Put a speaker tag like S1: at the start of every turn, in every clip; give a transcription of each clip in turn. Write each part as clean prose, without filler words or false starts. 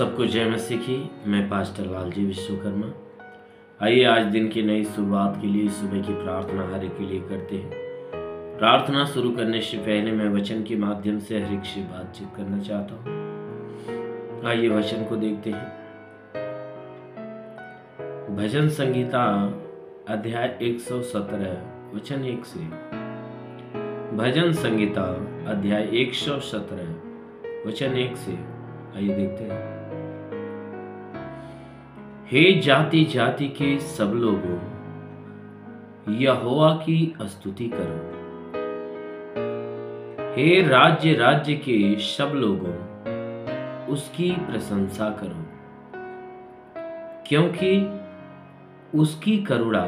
S1: सबको जय मसीह की। मैं पास्टर लालजी विश्वकर्मा। आइए आज दिन की नई शुरुआत के लिए सुबह की प्रार्थना हर एक के लिए करते हैं। प्रार्थना शुरू करने से पहले मैं वचन के माध्यम से हर एक से बातचीत करना चाहता हूँ। आइए वचन को देखते हैं। भजन संगीता अध्याय 117 वचन 1 से। भजन संगीता अध्याय 117 वचन 1 से। आइए देखते हैं। हे जाति जाति के सब लोगों, यहोवा की स्तुति करो। हे राज्य राज्य के सब लोगों, उसकी प्रशंसा करो, क्योंकि उसकी करुणा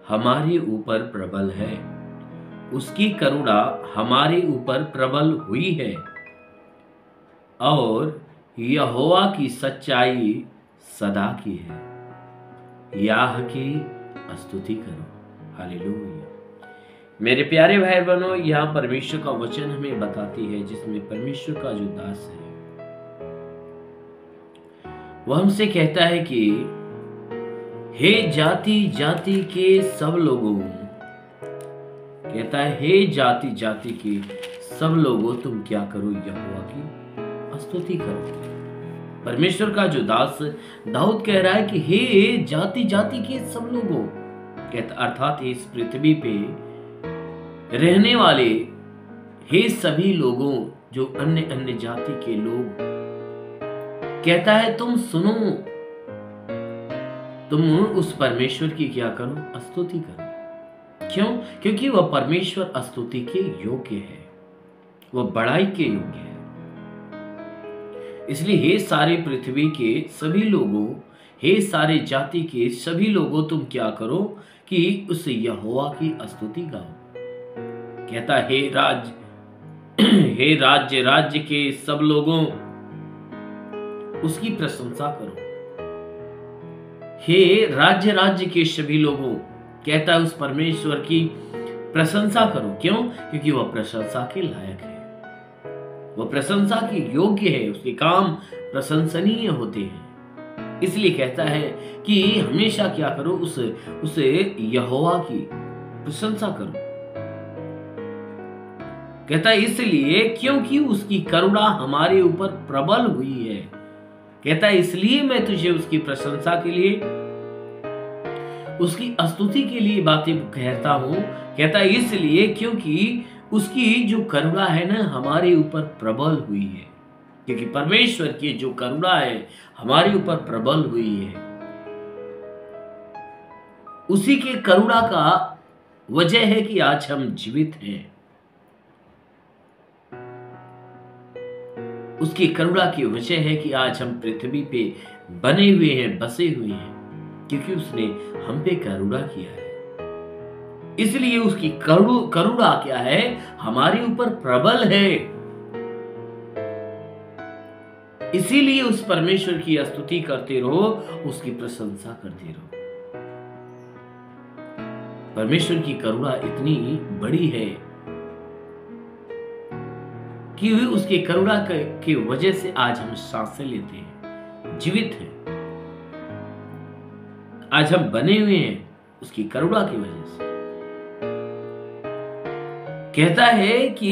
S1: हमारे ऊपर प्रबल है। उसकी करुणा हमारे ऊपर प्रबल हुई है और यहोवा की सच्चाई सदा की है। याह की स्तुति करो। हालेलुया। मेरे प्यारे भाई बहनों, यहाँ परमेश्वर का वचन हमें बताती है, जिसमें परमेश्वर का जो दास है वह हमसे कहता है कि हे जाति जाति के सब लोगों, कहता है हे जाति जाति के सब लोगों, तुम क्या करो, यहोवा की स्तुति करो। परमेश्वर का जो दास दाऊद कह रहा है कि हे जाति जाति के सब लोगों, कहता अर्थात इस पृथ्वी पे रहने वाले हे सभी लोगों, जो अन्य अन्य जाति के लोग, कहता है तुम सुनो, तुम उस परमेश्वर की क्या करो, स्तुति करो। क्यों? क्योंकि वह परमेश्वर स्तुति के योग्य है, वह बड़ाई के योग्य है। इसलिए हे सारे पृथ्वी के सभी लोगों, हे सारे जाति के सभी लोगों, तुम क्या करो कि उस यहोवा की स्तुति गाओ। कहता हे राज्य राज्य के सब लोगों, उसकी प्रशंसा करो। हे राज्य राज्य के सभी लोगों, कहता है उस परमेश्वर की प्रशंसा करो। क्यों? क्योंकि वह प्रशंसा के लायक है, वह प्रशंसा के योग्य है, उसके काम प्रशंसनीय होते हैं। इसलिए कहता है कि हमेशा क्या करो, उस यहोवा की प्रशंसा करो। कहता है इसलिए क्योंकि उसकी करुणा हमारे ऊपर प्रबल हुई है। कहता है इसलिए मैं तुझे उसकी प्रशंसा के लिए, उसकी स्तुति के लिए बातें कहता हूं। कहता है इसलिए क्योंकि उसकी जो करुणा है ना, हमारे ऊपर प्रबल हुई है। क्योंकि परमेश्वर की जो करुणा है हमारे ऊपर प्रबल हुई है, उसी के करुणा का वजह है कि आज हम जीवित हैं। उसकी करुणा की वजह है कि आज हम पृथ्वी पे बने हुए हैं, बसे हुए हैं, क्योंकि उसने हम पे करुणा किया है। इसलिए उसकी करुणा क्या है, हमारे ऊपर प्रबल है। इसीलिए उस परमेश्वर की स्तुति करते रहो, उसकी प्रशंसा करते रहो। परमेश्वर की करुणा इतनी बड़ी है कि उसके करुणा की वजह से आज हम सांसें लेते हैं, जीवित हैं। आज हम बने हुए हैं उसकी करुणा की वजह से। कहता है कि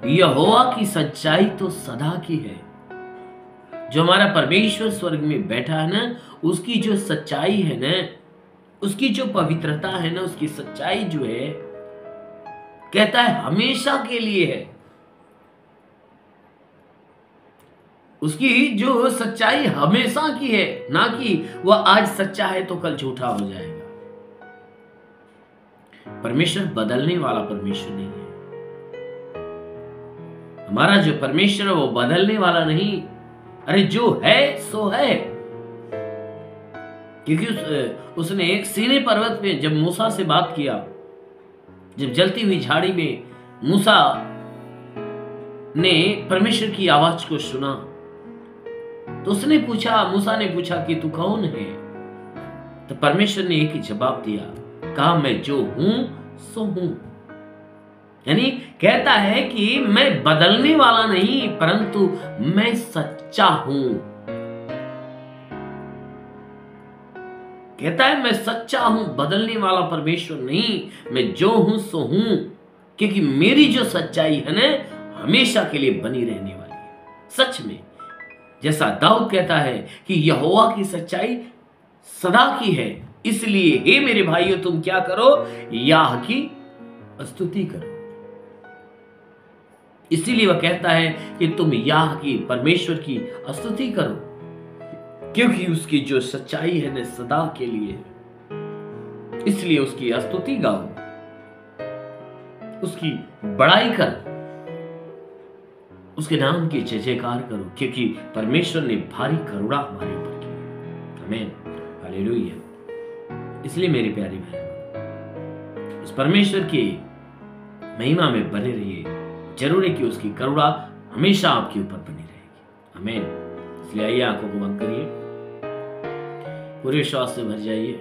S1: यहोवा की सच्चाई तो सदा की है। जो हमारा परमेश्वर स्वर्ग में बैठा है ना, उसकी जो सच्चाई है ना, उसकी जो पवित्रता है ना, उसकी सच्चाई जो है, कहता है हमेशा के लिए है। उसकी जो सच्चाई हमेशा की है, ना कि वह आज सच्चा है तो कल झूठा हो जाएगा। परमेश्वर बदलने वाला परमेश्वर नहीं है। हमारा जो परमेश्वर है वो बदलने वाला नहीं। अरे जो है सो है। क्योंकि उसने एक सीने पर्वत पे जब मूसा से बात किया, जब जलती हुई झाड़ी में मूसा ने परमेश्वर की आवाज को सुना, तो मूसा ने पूछा कि तू कौन है? तो परमेश्वर ने एक ही जवाब दिया, कहा मैं जो हूं सो हूं। यानी कहता है कि मैं बदलने वाला नहीं, परंतु मैं सच्चा हूं। कहता है मैं सच्चा हूं, बदलने वाला परमेश्वर नहीं, मैं जो हूं सो हूं, क्योंकि मेरी जो सच्चाई है ना हमेशा के लिए बनी रहने वाली है। सच में जैसा दाऊद कहता है कि यहोवा की सच्चाई सदा की है, इसलिए हे मेरे भाइयों तुम क्या करो, याह की स्तुति करो। इसीलिए वह कहता है कि तुम याह की, परमेश्वर की स्तुति करो, क्योंकि उसकी जो सच्चाई है ना सदा के लिए है। इसलिए उसकी स्तुति गाओ, उसकी बड़ाई करो, उसके नाम की जय जयकार करो, क्योंकि परमेश्वर ने भारी करुणा हमारे ऊपर की है। आमीन, हालेलुया। इसलिए मेरे प्यारे भाई उस परमेश्वर की महिमा में बने रहिए। जरूर है कि उसकी करुणा हमेशा आपके ऊपर बनी रहेगी। आमीन। इसलिए आइए आंखों को बंद करिए, पूरे विश्वास से भर जाइए।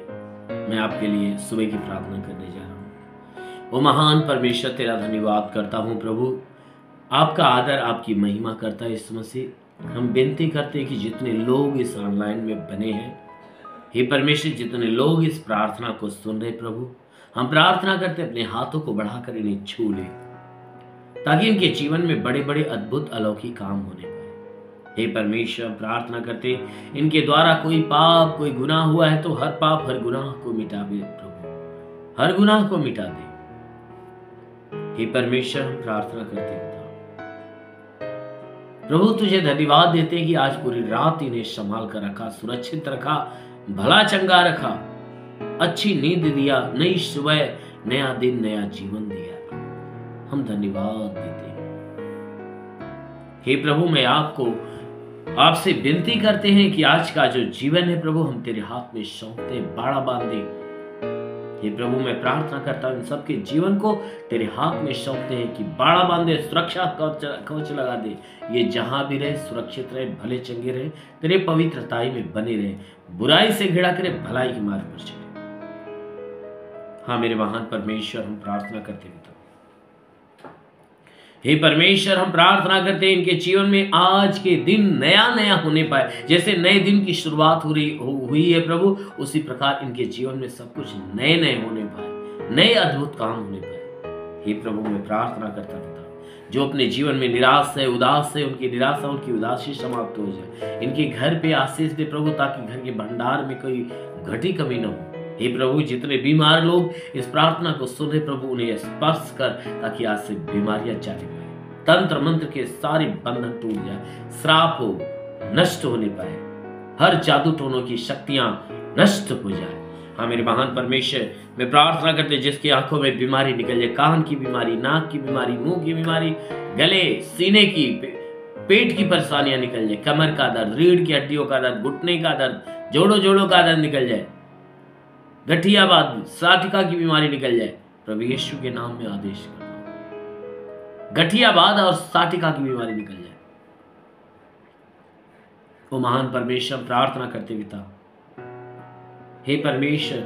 S1: मैं आपके लिए सुबह की प्रार्थना करने जा रहा हूँ। वो महान परमेश्वर तेरा धन्यवाद करता हूँ प्रभु, आपका आदर आपकी महिमा करता है। इस मसीह हम विनती करते हैं कि जितने लोग इस ऑनलाइन में बने हैं, हे परमेश्वर जितने लोग इस प्रार्थना को सुन रहे प्रभु, हम प्रार्थना करते अपने हाथों को बढ़ाकर इन्हें छू ले, ताकि इनके जीवन में बड़े बड़े अद्भुत अलौकिक काम होने पाए। हे परमेश्वर प्रार्थना करते इनके द्वारा कोई पाप कोई गुनाह हुआ है तो हर पाप हर गुनाह को मिटा दे प्रभु, हर गुनाह को मिटा दे। हे परमेश्वर हम प्रार्थना करते हैं प्रभु, तुझे धन्यवाद देते हैं कि आज पूरी रात इन्हें संभाल कर रखा, सुरक्षित रखा, भला चंगा रखा, अच्छी नींद दिया, नई सुबह, नया दिन, नया जीवन दिया। हम धन्यवाद देते हैं। हे प्रभु मैं आपसे विनती करते हैं कि आज का जो जीवन है प्रभु हम तेरे हाथ में सौंपते, बाड़ा बांधे। हे प्रभु मैं प्रार्थना करता हूं इन सबके जीवन को तेरे हाथ में सौंपते हैं कि बाड़ा बांधे, सुरक्षा कवच लगा दे। ये जहां भी रहे सुरक्षित रहे, भले चंगे रहे, तेरे पवित्रताई में बने रहे, बुराई से घिरा करे, भलाई के मार्ग पर चले। हाँ मेरे महान परमेश्वर हम प्रार्थना करते हैं, हे परमेश्वर हम प्रार्थना करते हैं इनके जीवन में आज के दिन नया नया होने पाए। जैसे नए दिन की शुरुआत हुई है प्रभु, उसी प्रकार इनके जीवन में सब कुछ नए नए होने पाए, नए अद्भुत काम होने पाए। हे प्रभु मैं प्रार्थना करता पिता, जो अपने जीवन में निराश है, उदास है, उनकी निराशा उनकी उदासी समाप्त हो जाए। इनके घर पे आशीष दे प्रभु, ताकि घर के भंडार में कोई घटी कमी न हो। हे प्रभु जितने बीमार लोग इस प्रार्थना को सुन रहे प्रभु उन्हें स्पर्श कर, ताकि आज से बीमारियां जाने पाए, तंत्र मंत्र के सारे बंधन टूट जाए, श्राप हो नष्ट होने पाए, हर जादू टोनों की शक्तियां नष्ट हो जाए। हाँ मेरे महान परमेश्वर मैं प्रार्थना करते जिसकी आंखों में बीमारी निकल जाए, कान की बीमारी, नाक की बीमारी, मुंह की बीमारी, गले सीने की पेट की परेशानियां निकल जाए, कमर का दर्द, रीढ़ की हड्डियों का दर्द, घुटने का दर्द, जोड़ों का दर्द निकल जाए, गठियाबाद साटिका की बीमारी निकल जाए। प्रभु यीशु के नाम में आदेश करता हूं, गठियाबाद और साटिका की बीमारी निकल जाए। वो महान परमेश्वर प्रार्थना करते पिता, हे परमेश्वर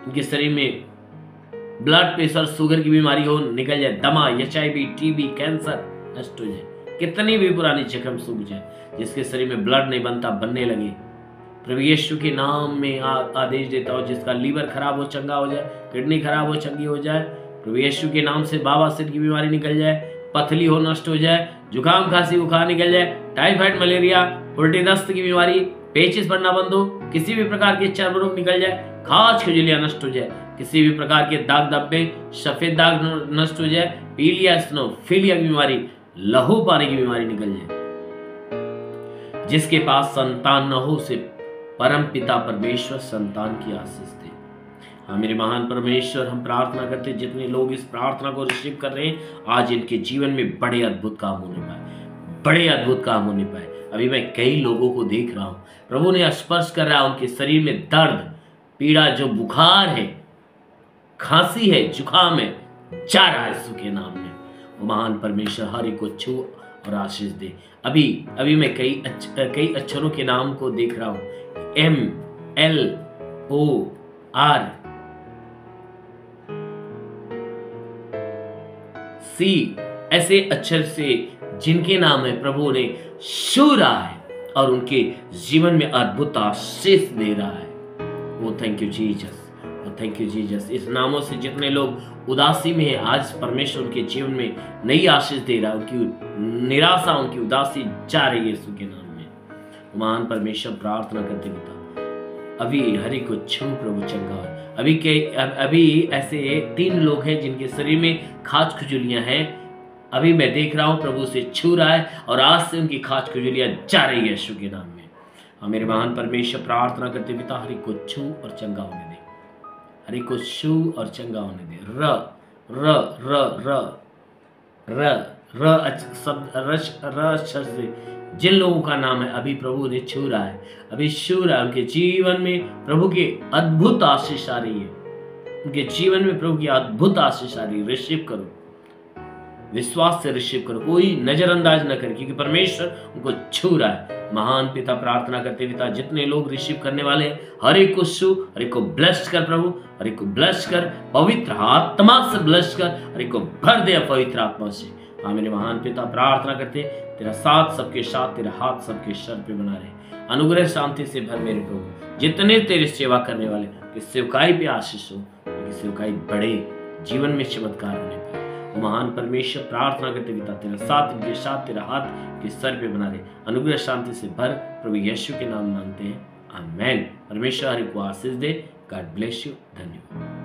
S1: इनके शरीर में ब्लड प्रेशर शुगर की बीमारी हो निकल जाए, दमा HIV TB कैंसर नष्ट हो जाए, कितनी भी पुरानी जख्म सूख जाए, जिसके शरीर में ब्लड नहीं बनता बनने लगे। प्रभु यीशु के नाम में आदेश देता हूं, जिसका लीवर खराब हो चंगा हो जाए, किडनी खराब हो चंगी हो जाए। प्रभु यीशु के नाम से बवासीर की बीमारी निकल जाए, पथली हो नष्ट हो जाए, जुकाम खांसी बुखार निकल जाए, टाइफाइड मलेरिया उल्टी दस्त की बीमारी, पेचिस पड़ना बंद हो, किसी भी प्रकार के चर्म रोग निकल जाए, खाज खुजलियां नष्ट हो जाए, किसी भी प्रकार के दाग धब्बे सफेद दाग नष्ट हो जाए, पीलिया स्नोफिलिया की बीमारी, लहू पाने की बीमारी निकल जाए। जिसके पास संतान न हो उसे परम पिता परमेश्वर संतान की आशीष दे। हाँ मेरे महान परमेश्वर हम प्रार्थना करते जितने लोग इस प्रार्थना को रिसीव कर रहे हैं आज इनके जीवन में बड़े अद्भुत काम होने पाए, बड़े अद्भुत काम होने पाए। अभी मैं कई लोगों को देख रहा हूँ प्रभु ने स्पर्श कर रहा है, उनके शरीर में दर्द पीड़ा जो बुखार है, खांसी है, जुकाम है, जा रहा है यीशु के नाम में। वो महान परमेश्वर हर एक को छू और आशीष दे। अभी मैं कई अक्षरों के नाम को देख रहा हूँ, MLOR C ऐसे अक्षर से जिनके नाम है प्रभु ने छू रहा है और उनके जीवन में अद्भुत आशीष दे रहा है। Oh thank you Jesus, oh thank you Jesus. इस नामों से जितने लोग उदासी में हैं, आज परमेश्वर उनके जीवन में नई आशीष दे रहा है, उनकी निराशा, उनकी उदासी जा रही है यीशु के नाम में। महान परमेश्वर प्रार्थना करते पिता, अभी हरि को छू प्रभु चंगा हो। अभी ऐसे 3 लोग हैं जिनके शरीर में खाज खुजलियां हैं, अभी मैं देख रहा हूं प्रभु से छू रहा है और आज से उनकी खाज खुजलियां जा रही है यीशु के नाम में। हाँ मेरे महान परमेश्वर प्रार्थना करते पिता, हरि को छू और चंगा होने दे, हरि को छू और चंगा होने दे। र र र र र र शब्द जिन लोगों का नाम है अभी प्रभु ने छू रहा है, अभी छू रहा है, उनके जीवन में प्रभु की अद्भुत आशीष आ रही है, उनके जीवन में प्रभु की अद्भुत आशीष आ रही है। रिसीव करो, विश्वास से रिसीव करो, कोई नजरअंदाज न कर, क्योंकि परमेश्वर उनको छू रहा है। महान पिता प्रार्थना करते पिता, जितने लोग रिसीव करने वाले हैं हर एक को छू, हर एक को ब्लेस कर प्रभु, हर एक को ब्लेस कर, पवित्र आत्मा से ब्लेस कर, हर एक को भर दे पवित्र आत्मा से। हाँ मेरे महान पिता प्रार्थना करते, तेरा साथ सबके साथ, तेरा हाथ सबके सर पे बना रहे, अनुग्रह शांति से भर मेरे प्रभु। जितने तेरी सेवा करने वाले कि सेवकाई पे आशीष हो, कि सेवकाई बढ़े, जीवन में चमत्कार होने पाए। महान परमेश्वर प्रार्थना करते पिता, तेरा साथ इनके साथ, तेरा हाथ के सर पे बना रहे, अनुग्रह शांति से भर प्रभु यीशु के नाम मांगते हैं, आमेन। परमेश्वर हरि को आशीष दे। God bless you. धन्यवाद।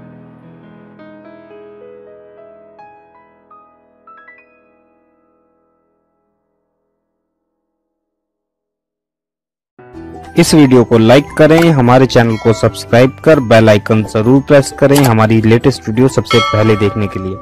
S2: इस वीडियो को लाइक करें, हमारे चैनल को सब्सक्राइब कर बेल आइकन जरूर प्रेस करें हमारी लेटेस्ट वीडियो सबसे पहले देखने के लिए।